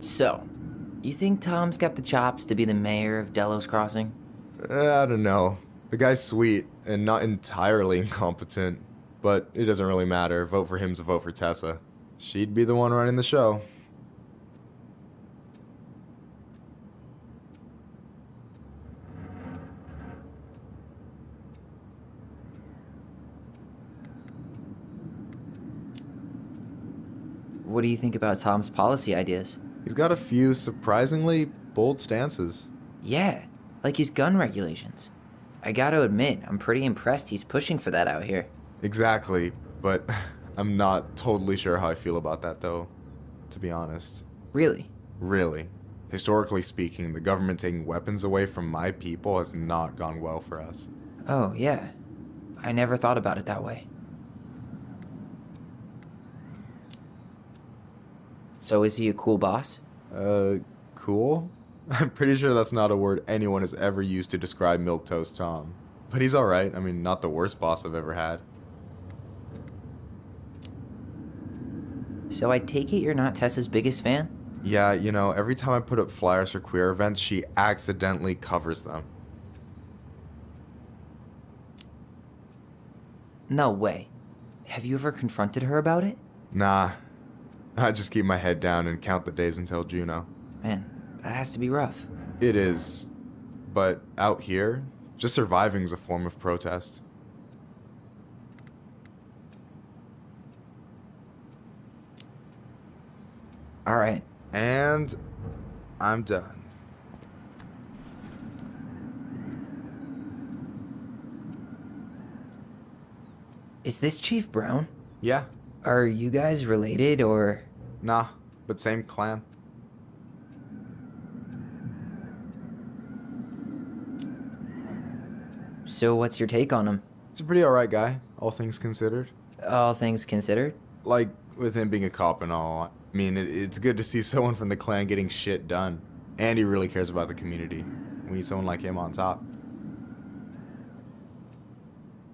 So, you think Tom's got the chops to be the mayor of Delos Crossing? I don't know. The guy's sweet and not entirely incompetent, but it doesn't really matter. Vote for him's a vote for Tessa. She'd be the one running the show. What do you think about Tom's policy ideas? He's got a few surprisingly bold stances. Yeah, like his gun regulations. I gotta admit, I'm pretty impressed he's pushing for that out here. Exactly, but I'm not totally sure how I feel about that though, to be honest. Really? Really. Historically speaking, the government taking weapons away from my people has not gone well for us. Oh, yeah. I never thought about it that way. So is he a cool boss? Cool? I'm pretty sure that's not a word anyone has ever used to describe Milquetoast Tom. But he's alright. I mean, not the worst boss I've ever had. So I take it you're not Tessa's biggest fan? Yeah, you know, every time I put up flyers for queer events, she accidentally covers them. No way. Have you ever confronted her about it? Nah, I just keep my head down and count the days until Juno. Man, that has to be rough. It is. But out here, just surviving is a form of protest. Alright. And I'm done. Is this Chief Brown? Yeah, Are you guys related, or...? nah, but same clan. So what's your take on him? He's a pretty alright guy, all things considered. All things considered? Like, with him being a cop and all, I mean, it's good to see someone from the clan getting shit done. And he really cares about the community. We need someone like him on top.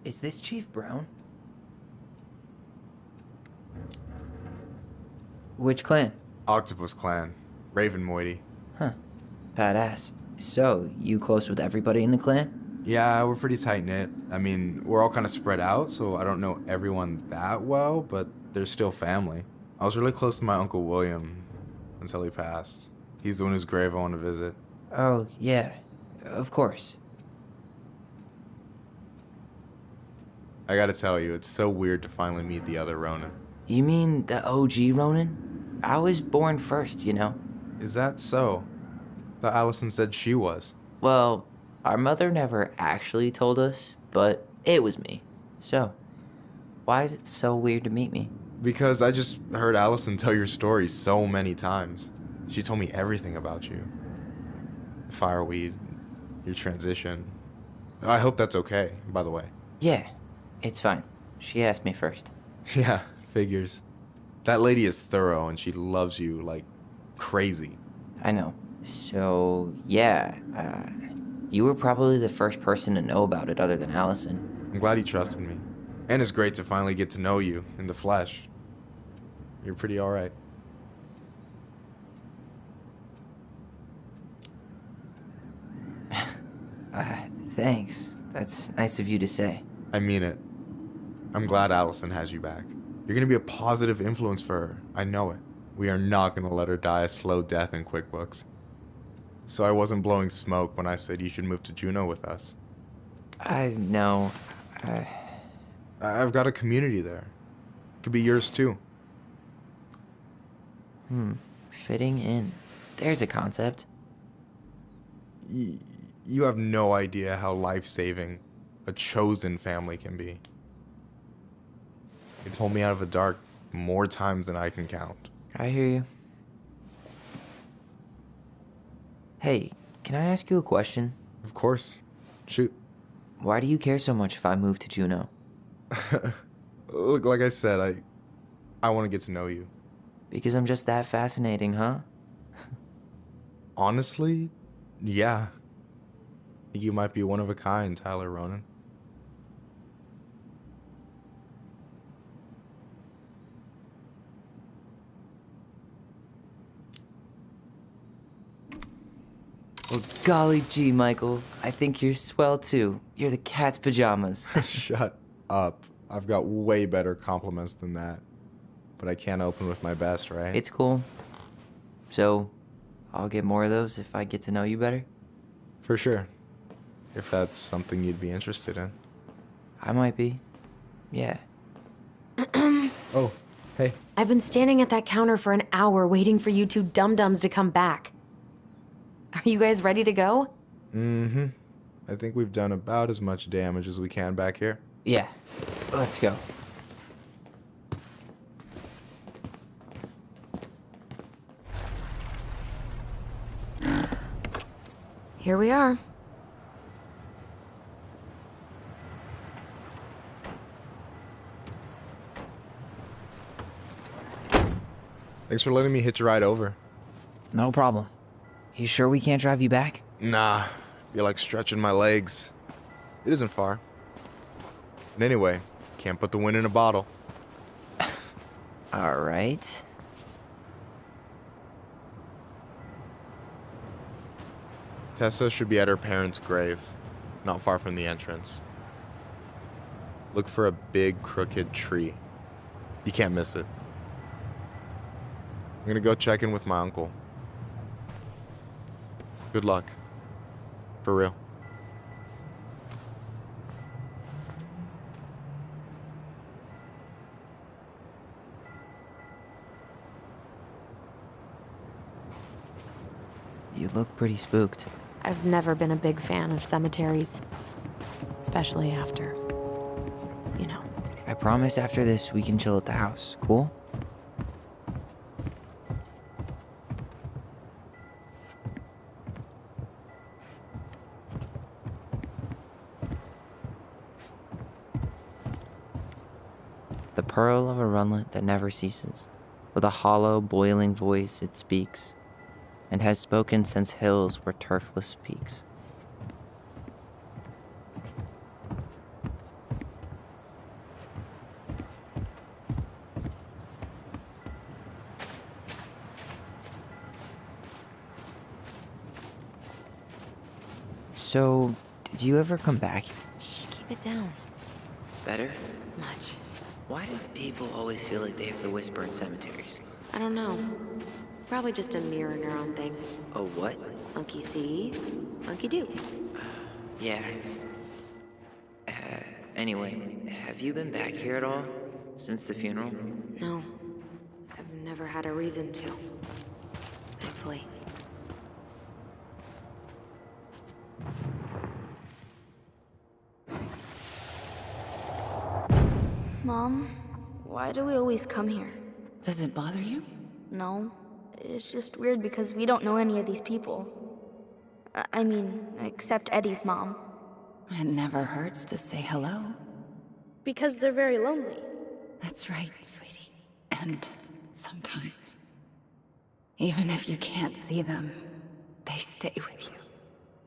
Is this Chief Brown? Which clan? Octopus Clan. Raven Moiety. Huh. Badass. So, you close with everybody in the clan? Yeah, we're pretty tight-knit. I mean, we're all kind of spread out, so I don't know everyone that well, but they're still family. I was really close to my Uncle William until he passed. He's the one whose grave I want to visit. Oh, yeah. Of course. I gotta tell you, it's so weird to finally meet the other Ronin. You mean the OG Ronin? I was born first, you know? Is that so? Thought Allison said she was. Well, our mother never actually told us, but it was me. So, why is it so weird to meet me? Because I just heard Allison tell your story so many times. She told me everything about you. Fireweed, your transition. I hope that's okay, by the way. Yeah, it's fine. She asked me first. Yeah, figures. That lady is thorough and she loves you like crazy. I know. So, yeah, you were probably the first person to know about it other than Allison. I'm glad he trusted me. And it's great to finally get to know you in the flesh. You're pretty alright. Thanks. That's nice of you to say. I mean it. I'm glad Allison has you back. You're gonna be a positive influence for her. I know it. We are not gonna let her die a slow death in QuickBooks. So I wasn't blowing smoke when I said you should move to Juneau with us. I know. I've got a community there. Could be yours too. Fitting in. There's a concept. You have no idea how life-saving a chosen family can be. It pulled me out of the dark more times than I can count. I hear you. Hey, can I ask you a question? Of course. Shoot. Why do you care so much if I move to Juneau? Look, like I said, I want to get to know you. Because I'm just that fascinating, huh? Honestly, yeah. think you might be one of a kind, Tyler Ronan. Well, golly gee, Michael. I think you're swell too. You're the cat's pajamas. Shut up. I've got way better compliments than that. But I can't open with my best, right? It's cool. So, I'll get more of those if I get to know you better? For sure. If that's something you'd be interested in. I might be. Yeah. Oh, hey. I've been standing at that counter for an hour waiting for you two dum-dums to come back. Are you guys ready to go? Mm-hmm. I think we've done about as much damage as we can back here. Yeah. Let's go. Here we are. Thanks for letting me hitch a ride over. No problem. You sure we can't drive you back? Nah, you're like stretching my legs. It isn't far. And anyway, can't put the wind in a bottle. All right. Tessa should be at her parents' grave, not far from the entrance. Look for a big crooked tree. You can't miss it. I'm gonna go check in with my uncle. Good luck. For real. You look pretty spooked. I've never been a big fan of cemeteries. Especially after, you know. I promise after this we can chill at the house. Cool? The pearl of a runlet that never ceases. With a hollow, boiling voice it speaks, and has spoken since hills were turfless peaks. So, did you ever come back? Shh, keep it down. Better? Much. Why do people always feel like they have to whisper in cemeteries? I don't know. Probably just a mirror neuron thing. Oh, what? Monkey see, monkey do. Yeah. Anyway, have you been back here at all? Since the funeral? No. I've never had a reason to. Thankfully. Mom, why do we always come here? Does it bother you? No, it's just weird because we don't know any of these people. I mean, except Eddie's mom. It never hurts to say hello. Because they're very lonely. That's right, sweetie. And sometimes, even if you can't see them, they stay with you.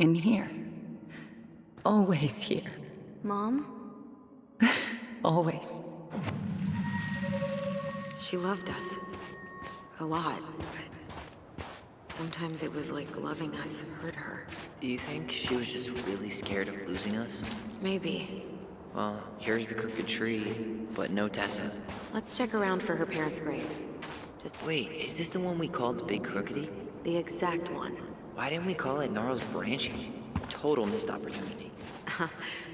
In here. Always here. Mom? Always. She loved us. A lot, but sometimes it was like loving us hurt her. Do you think she was just really scared of losing us? Maybe. Well, here's the crooked tree, but no Tessa. Let's check around for her parents' grave. Just Wait, is this the one we called the Big Crookedy? the exact one. Why didn't we call it Gnarls Branching? Total missed opportunity.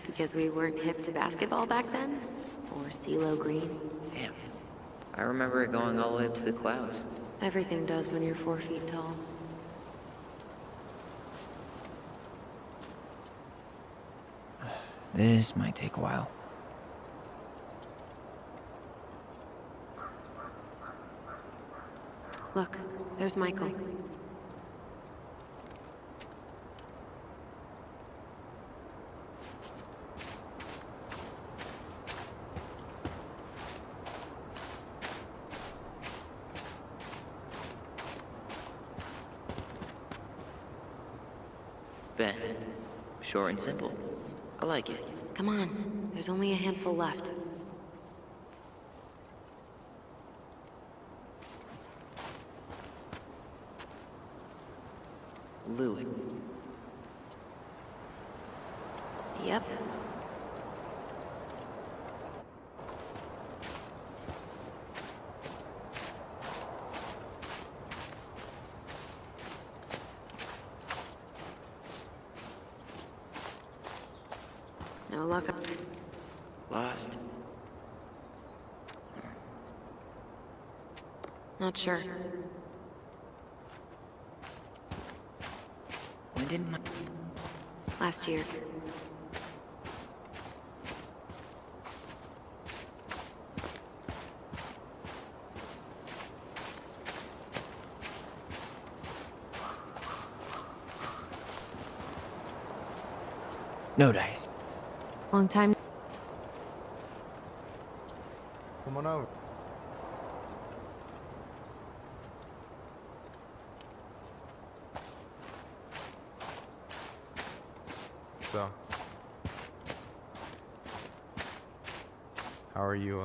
Because we weren't hip to basketball back then? Or CeeLo Green? Damn. I remember it going all the way up to the clouds. Everything does when you're 4 feet tall. This might take a while. Look, there's Michael. Ben, Short and simple. I like it. Come on, there's only a handful left. Louis. Yep. No luck. Lost. Not sure. When did my... Last year. No dice. Long time. Come on out. So, how are you,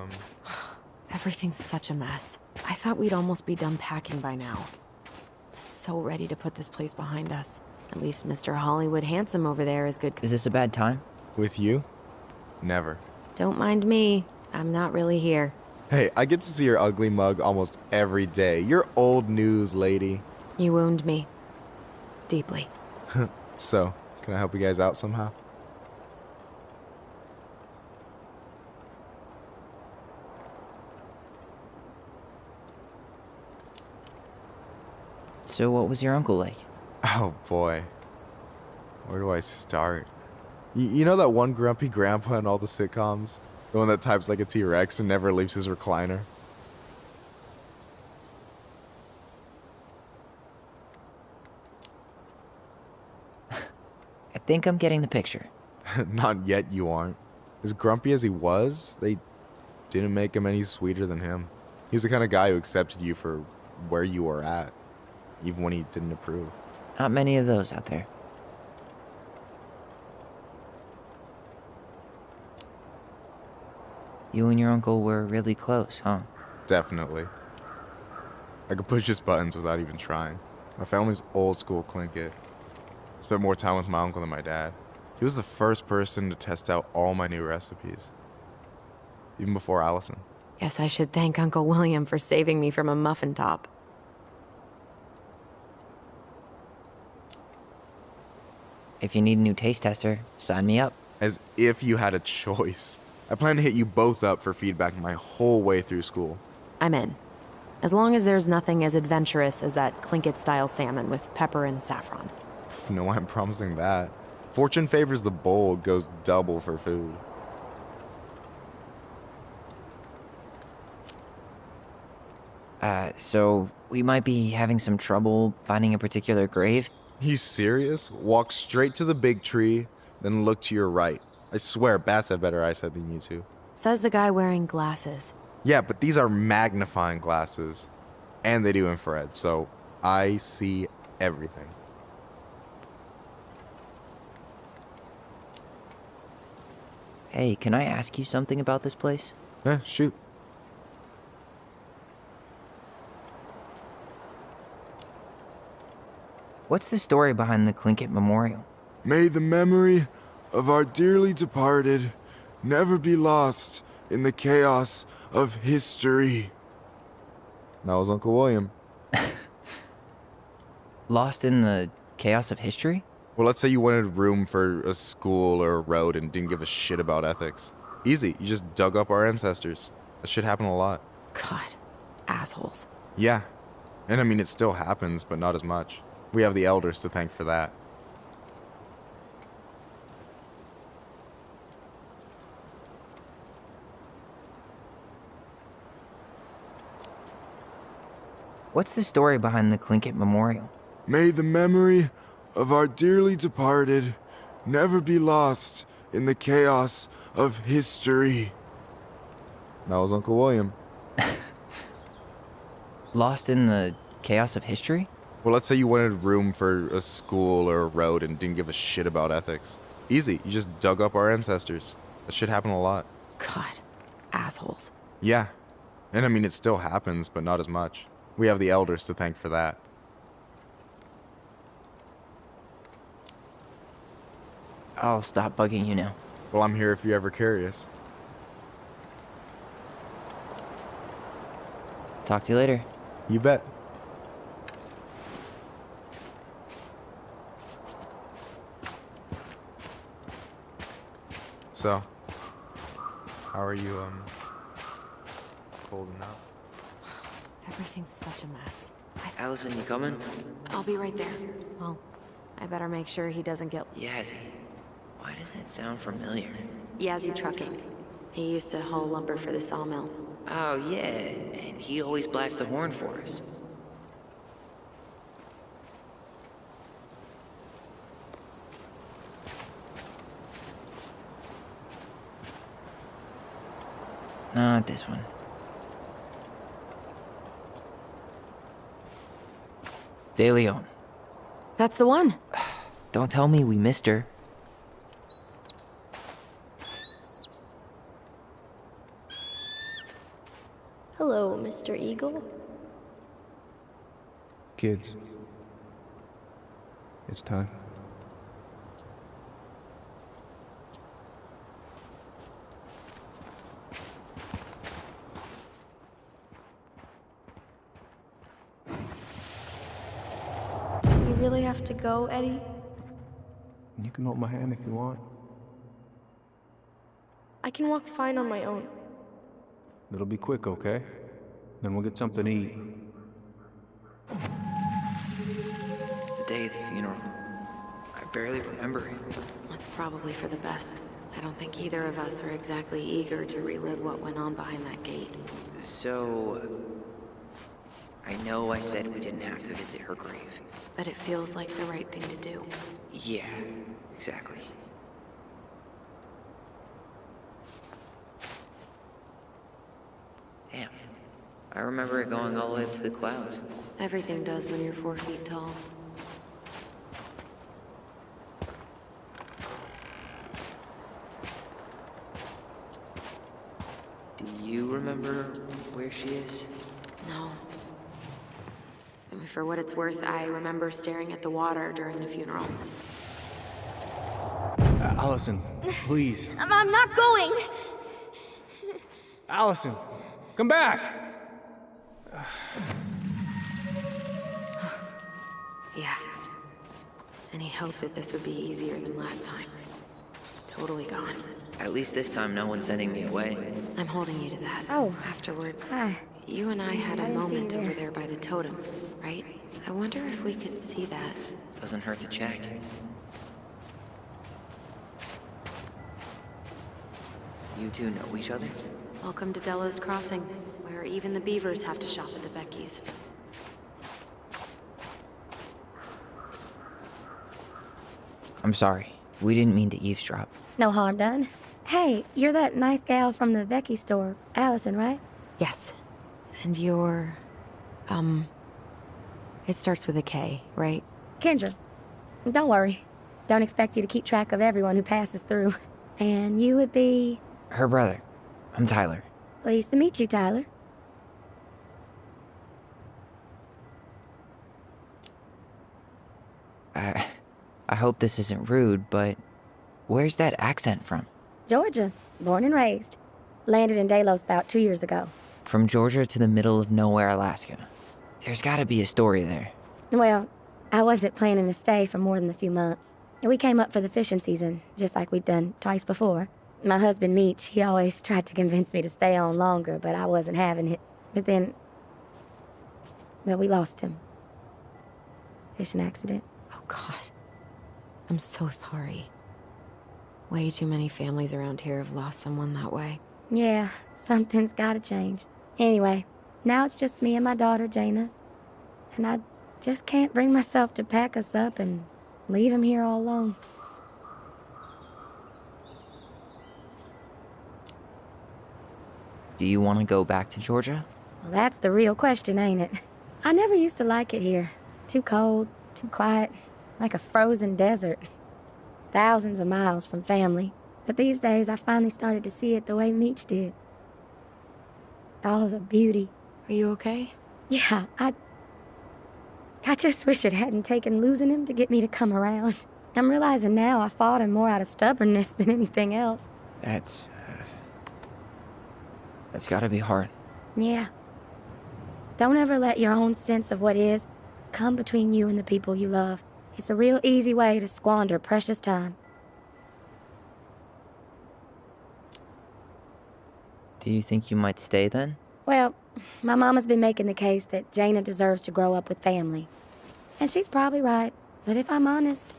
Everything's such a mess. I thought we'd almost be done packing by now. I'm so ready to put this place behind us. At least Mr. Hollywood Handsome over there is good. Is this a bad time? with you? Never. Don't mind me. I'm not really here. Hey, I get to see your ugly mug almost every day. You're old news, lady. You wound me. Deeply. So, can I help you guys out somehow? So what was your uncle like? Oh boy. Where do I start? You know that one grumpy grandpa in all the sitcoms? The one that types like a T-Rex and never leaves his recliner? I think I'm getting the picture. Not yet, you aren't. As grumpy as he was, they didn't make him any sweeter than him. He's the kind of guy who accepted you for where you were at, even when he didn't approve. Not many of those out there. You and your uncle were really close, huh? Definitely. I could push his buttons without even trying. My family's old school Clinkit. Spent more time with my uncle than my dad. He was the first person to test out all my new recipes. Even before Allison. Guess I should thank Uncle William for saving me from a muffin top. If you need a new taste tester, sign me up. As if you had a choice. I plan to hit you both up for feedback my whole way through school. I'm in. As long as there's nothing as adventurous as that Clinkit-style salmon with pepper and saffron. Pff, no, I'm promising that. Fortune favors the bold, goes double for food. So we might be having some trouble finding a particular grave? You serious? Walk straight to the big tree, then look to your right. I swear, bats have better eyesight than you two. Says the guy wearing glasses. Yeah, but these are magnifying glasses. And they do infrared, so I see everything. Hey, can I ask you something about this place? Shoot. What's the story behind the Clinkit Memorial? May the memory of our dearly departed never be lost in the chaos of history. That was Uncle William. Lost in the chaos of history? Well, let's say you wanted room for a school or a road and didn't give a shit about ethics. Easy, you just dug up our ancestors. That shit happened a lot. God, assholes. Yeah. And I mean, it still happens, but not as much. We have the elders to thank for that. What's the story behind the Clinkit Memorial? May the memory of our dearly departed never be lost in the chaos of history. That was Uncle William. Lost in the chaos of history? Well, let's say you wanted room for a school or a road and didn't give a shit about ethics. Easy. You just dug up our ancestors. That shit happened a lot. God, assholes. Yeah. And I mean, it still happens, but not as much. We have the elders to thank for that. I'll stop bugging you now. Well, I'm here if you're ever curious. Talk to you later. You bet. So, how are you, holding up? Everything's such a mess. Allison, you coming? I'll be right there. Well, I better make sure he doesn't get Yazzie. Why does that sound familiar? Yazzie Trucking. He used to haul lumber for the sawmill. Oh, yeah. And he'd always blast the horn for us. Not this one. De Leon. That's the one. Don't tell me we missed her. Hello, Mr. Eagle. Kids, it's time. Do we really have to go, Eddie? You can hold my hand if you want. I can walk fine on my own. It'll be quick, okay? Then we'll get something to eat. The day of the funeral. I barely remember it. That's probably for the best. I don't think either of us are exactly eager to relive what went on behind that gate. So... I know I said we didn't have to visit her grave. But it feels like the right thing to do. Yeah, exactly. Damn. I remember it going all the way up to the clouds. Everything does when you're 4 feet tall. Do you remember where she is? No. I mean, for what it's worth, I remember staring at the water during the funeral. Allison, please. I'm not going! Allison, come back! Yeah. Any hope that this would be easier than last time? Totally gone. At least this time no one's sending me away. I'm holding you to that. Oh. Afterwards, Hi. you and I had a I didn't see you moment there. over there by the totem, right? I wonder if we could see that. Doesn't hurt to check. You two know each other? Welcome to Delos Crossing, where even the beavers have to shop at the Becky's. I'm sorry. We didn't mean to eavesdrop. No harm done. Hey, you're that nice gal from the Becky store, Allison, right? Yes. And you're... It starts with a K, right? Kendra. Don't worry. Don't expect you to keep track of everyone who passes through. And you would be... Her brother. I'm Tyler. Pleased to meet you, Tyler. I hope this isn't rude, but where's that accent from? Georgia. Born and raised. Landed in Delos about 2 years ago. From Georgia to the middle of nowhere, Alaska. There's gotta be a story there. Well, I wasn't planning to stay for more than a few months. And we came up for the fishing season, just like we'd done twice before. My husband, Meech, he always tried to convince me to stay on longer, but I wasn't having it. But then... Well, we lost him. Fishing accident. Oh, God. I'm so sorry. Way too many families around here have lost someone that way. Yeah, something's gotta change. Anyway, now it's just me and my daughter, Jaina. And I just can't bring myself to pack us up and leave him here all alone. Do you want to go back to Georgia? Well, that's the real question, ain't it? I never used to like it here. Too cold, too quiet, like a frozen desert. thousands of miles from family. But these days, I finally started to see it the way Meech did. All the beauty. Are you okay? Yeah, I just wish it hadn't taken losing him to get me to come around. I'm realizing now I fought him more out of stubbornness than anything else. That's gotta be hard. Yeah. Don't ever let your own sense of what is come between you and the people you love. It's a real easy way to squander precious time. Do you think you might stay then? Well, my mama's been making the case that Jaina deserves to grow up with family. And she's probably right. But if I'm honest,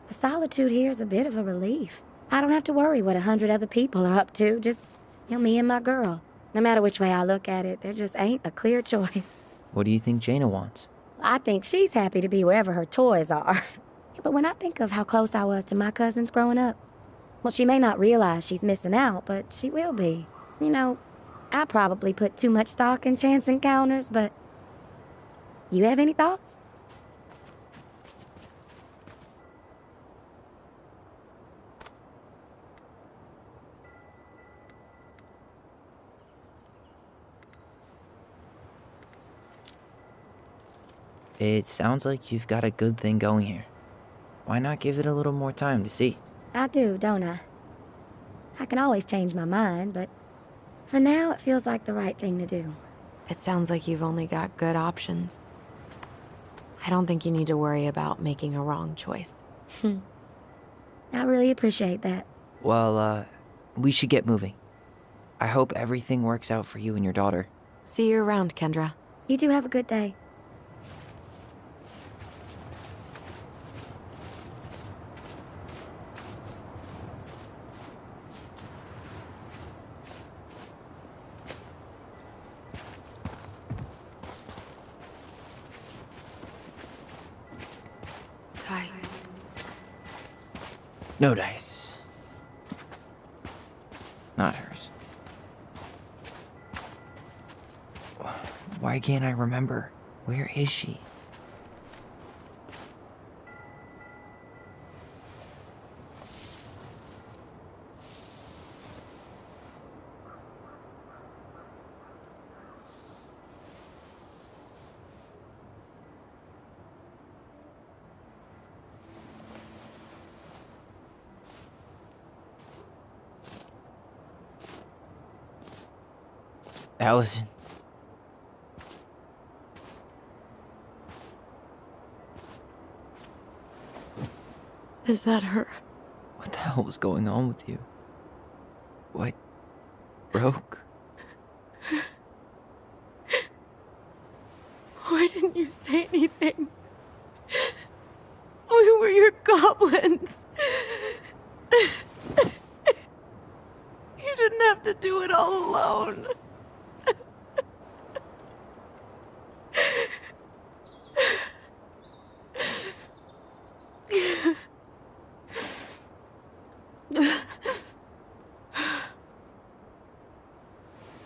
the solitude here is a bit of a relief. I don't have to worry what 100 other people are up to, just, me and my girl. No matter which way I look at it, there just ain't a clear choice. What do you think Jaina wants? I think she's happy to be wherever her toys are. But when I think of how close I was to my cousins growing up, well, she may not realize she's missing out, but she will be. I probably put too much stock in chance encounters, but... You have any thoughts? It sounds like you've got a good thing going here. Why not give it a little more time to see? I do, don't I? I can always change my mind, but for now it feels like the right thing to do. It sounds like you've only got good options. I don't think you need to worry about making a wrong choice. I really appreciate that. Well, we should get moving. I hope everything works out for you and your daughter. See you around, Kendra. You two have a good day. Ty. No dice. Not hers. Why can't I remember? Where is she? Allison. Is that her? What the hell was going on with you? What broke? Why didn't you say anything? We were your goblins. You didn't have to do it all alone.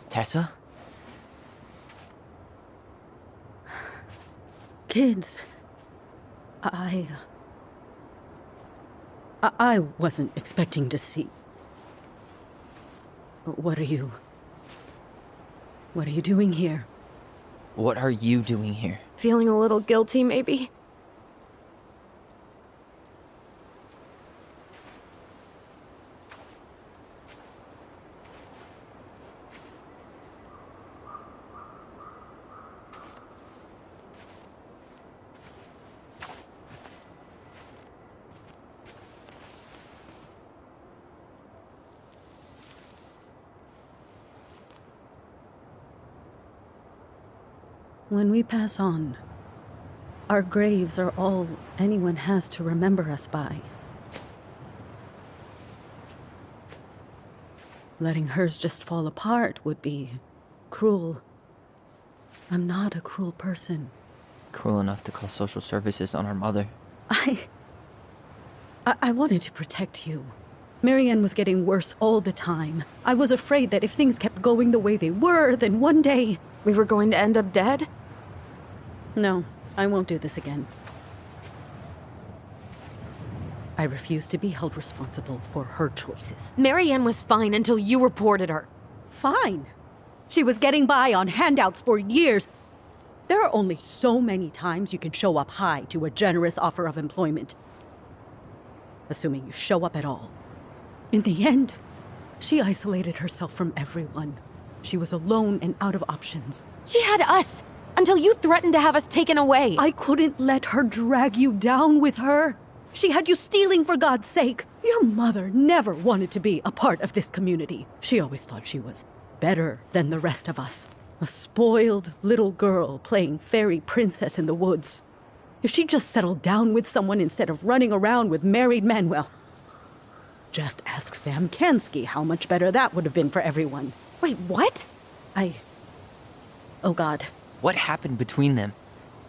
Tessa? Kids, I wasn't expecting to see. What are you doing here? What are you doing here? Feeling a little guilty, maybe? When we pass on, our graves are all anyone has to remember us by. Letting hers just fall apart would be cruel. I'm not a cruel person. Cruel enough to call social services on our mother. I wanted to protect you. Marianne was getting worse all the time. I was afraid that if things kept going the way they were, then one day... We were going to end up dead? No, I won't do this again. I refuse to be held responsible for her choices. Marianne was fine until you reported her. Fine. She was getting by on handouts for years. There are only so many times you can show up high to a generous offer of employment. Assuming you show up at all. In the end, she isolated herself from everyone. She was alone and out of options. She had us until you threatened to have us taken away. I couldn't let her drag you down with her. She had you stealing for God's sake. Your mother never wanted to be a part of this community. She always thought she was better than the rest of us. A spoiled little girl playing fairy princess in the woods. If she just settled down with someone instead of running around with married men, well, just ask Sam Kansky how much better that would have been for everyone. Wait, what? Oh God. What happened between them?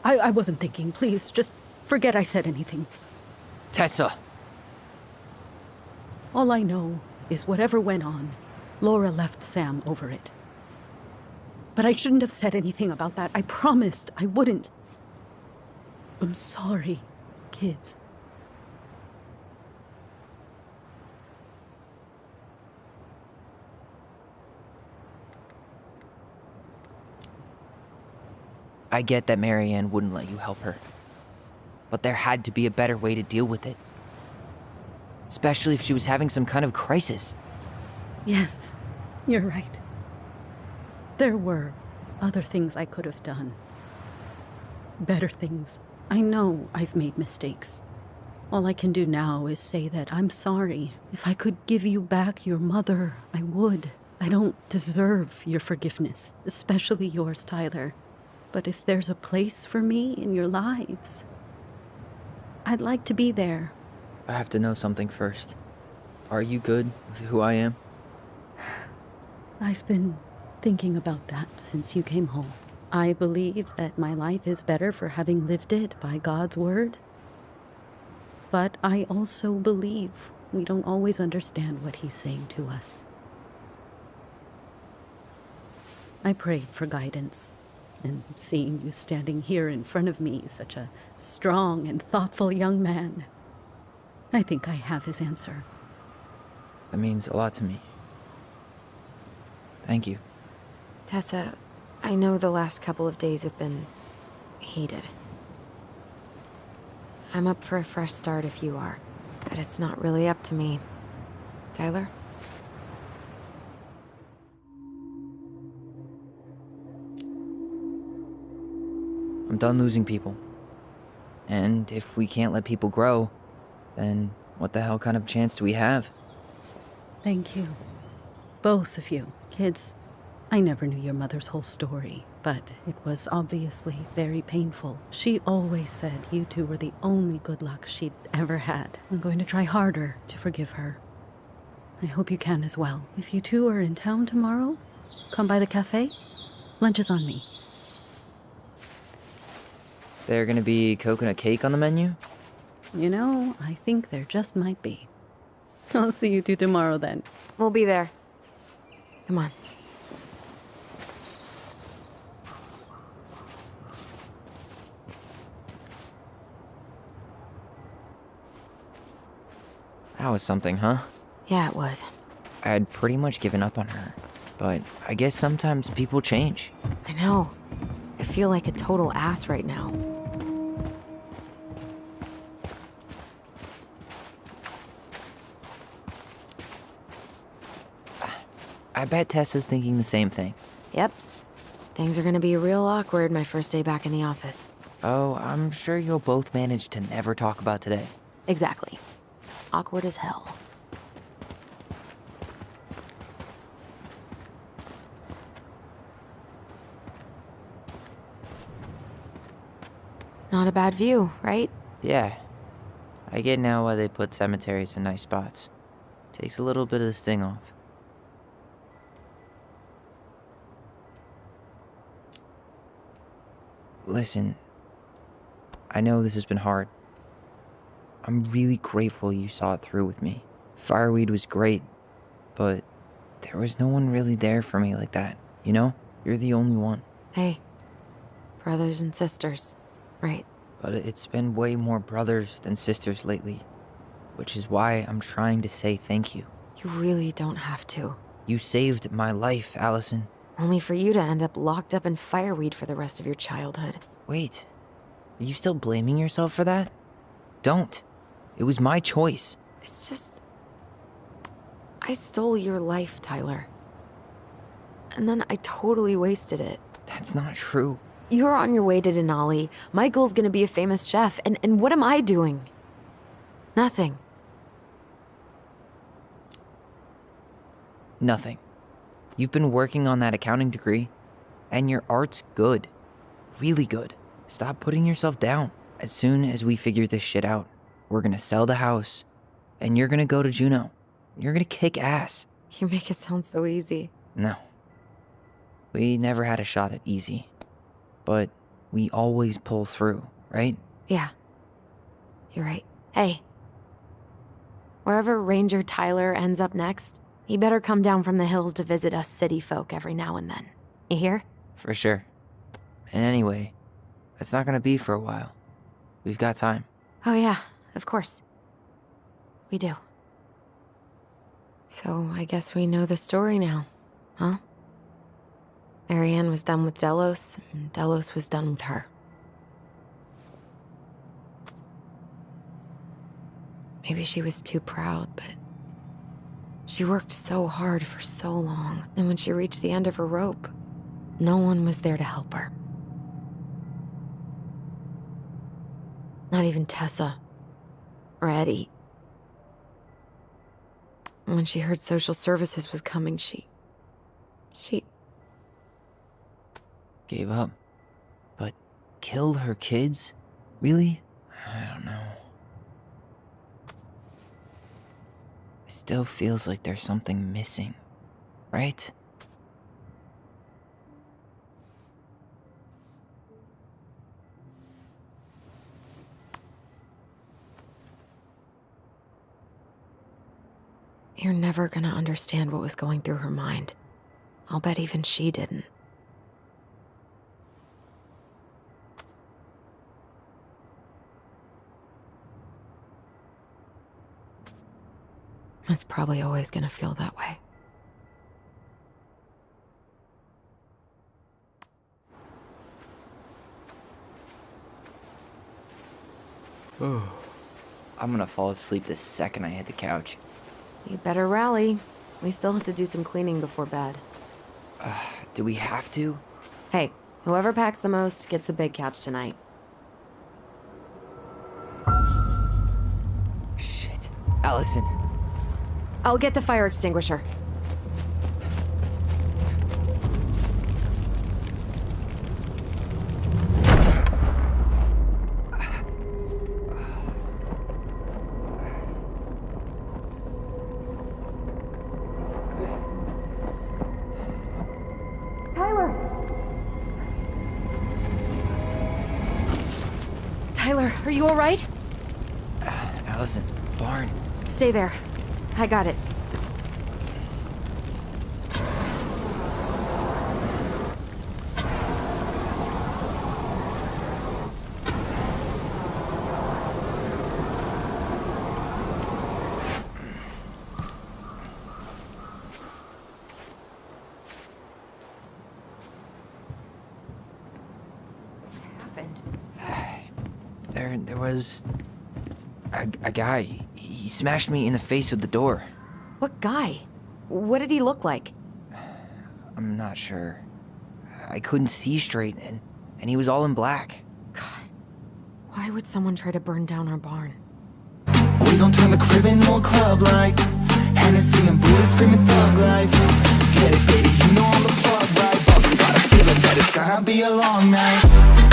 I wasn't thinking. Please, just forget I said anything. Tessa! All I know is whatever went on, Laura left Sam over it. But I shouldn't have said anything about that. I promised I wouldn't. I'm sorry, kids. I get that Marianne wouldn't let you help her. But there had to be a better way to deal with it. Especially if she was having some kind of crisis. Yes, you're right. There were other things I could have done. Better things. I know I've made mistakes. All I can do now is say that I'm sorry. If I could give you back your mother, I would. I don't deserve your forgiveness, especially yours, Tyler. But if there's a place for me in your lives, I'd like to be there. I have to know something first. Are you good with who I am? I've been thinking about that since you came home. I believe that my life is better for having lived it by God's word. But I also believe we don't always understand what he's saying to us. I prayed for guidance, and seeing you standing here in front of me, such a strong and thoughtful young man, I think I have his answer. That means a lot to me. Thank you. Tessa, I know the last couple of days have been heated. I'm up for a fresh start if you are, but it's not really up to me. Tyler? I'm done losing people. And if we can't let people grow, then what the hell kind of chance do we have? Thank you. Both of you. Kids, I never knew your mother's whole story, but it was obviously very painful. She always said you two were the only good luck she'd ever had. I'm going to try harder to forgive her. I hope you can as well. If you two are in town tomorrow, come by the cafe. Lunch is on me. There gonna be coconut cake on the menu? You know, I think there just might be. I'll see you two tomorrow then. We'll be there. Come on. That was something, huh? Yeah, it was. I had pretty much given up on her. But I guess sometimes people change. I know. I feel like a total ass right now. I bet Tessa's thinking the same thing. Yep. Things are gonna be real awkward my first day back in the office. Oh, I'm sure you'll both manage to never talk about today. Exactly. Awkward as hell. Not a bad view, right? Yeah. I get now why they put cemeteries in nice spots. Takes a little bit of the sting off. Listen, I know this has been hard. I'm really grateful you saw it through with me. Fireweed was great, but there was no one really there for me like that, you know? You're the only one. Hey, brothers and sisters, right? But it's been way more brothers than sisters lately. which is why I'm trying to say thank you. You really don't have to. You saved my life, Allison. Only for you to end up locked up in fireweed for the rest of your childhood. Wait, are you still blaming yourself for that? Don't. It was my choice. It's just... I stole your life, Tyler. And then I totally wasted it. That's not true. You're on your way to Denali. Michael's gonna be a famous chef, and what am I doing? Nothing. Nothing. You've been working on that accounting degree, and your art's good. Really good. Stop putting yourself down. As soon as we figure this shit out, we're gonna sell the house, and you're gonna go to Juneau. You're gonna kick ass. You make it sound so easy. No. We never had a shot at easy. But we always pull through, right? Yeah. You're right. Hey. Wherever Ranger Tyler ends up next, he better come down from the hills to visit us city folk every now and then. You hear? For sure. And anyway, that's not gonna be for a while. We've got time. Oh yeah, of course. We do. So I guess we know the story now, huh? Marianne was done with Delos, and Delos was done with her. Maybe she was too proud, but she worked so hard for so long, and when she reached the end of her rope, no one was there to help her. Not even Tessa or Eddie. When she heard social services was coming, she Gave up. But killed her kids? Really? I don't know. It still feels like there's something missing, right? You're never gonna understand what was going through her mind. I'll bet even she didn't. It's probably always gonna feel that way. I'm gonna fall asleep the second I hit the couch. You better rally. We still have to do some cleaning before bed. Do we have to? Hey, whoever packs the most gets the big couch tonight. Shit. Allison. I'll get the fire extinguisher. Tyler, are you all right? Allison, barn. Stay there. I got it. There was a guy. He smashed me in the face with the door. What guy? What did he look like? I'm not sure. I couldn't see straight, and he was all in black. God, why would someone try to burn down our barn? We gon' turn the crib into a club like Hennessy and Buddha screaming thug life. Get it, baby, you know I'm the plug, right? But we got a feeling that it's gonna be a long night.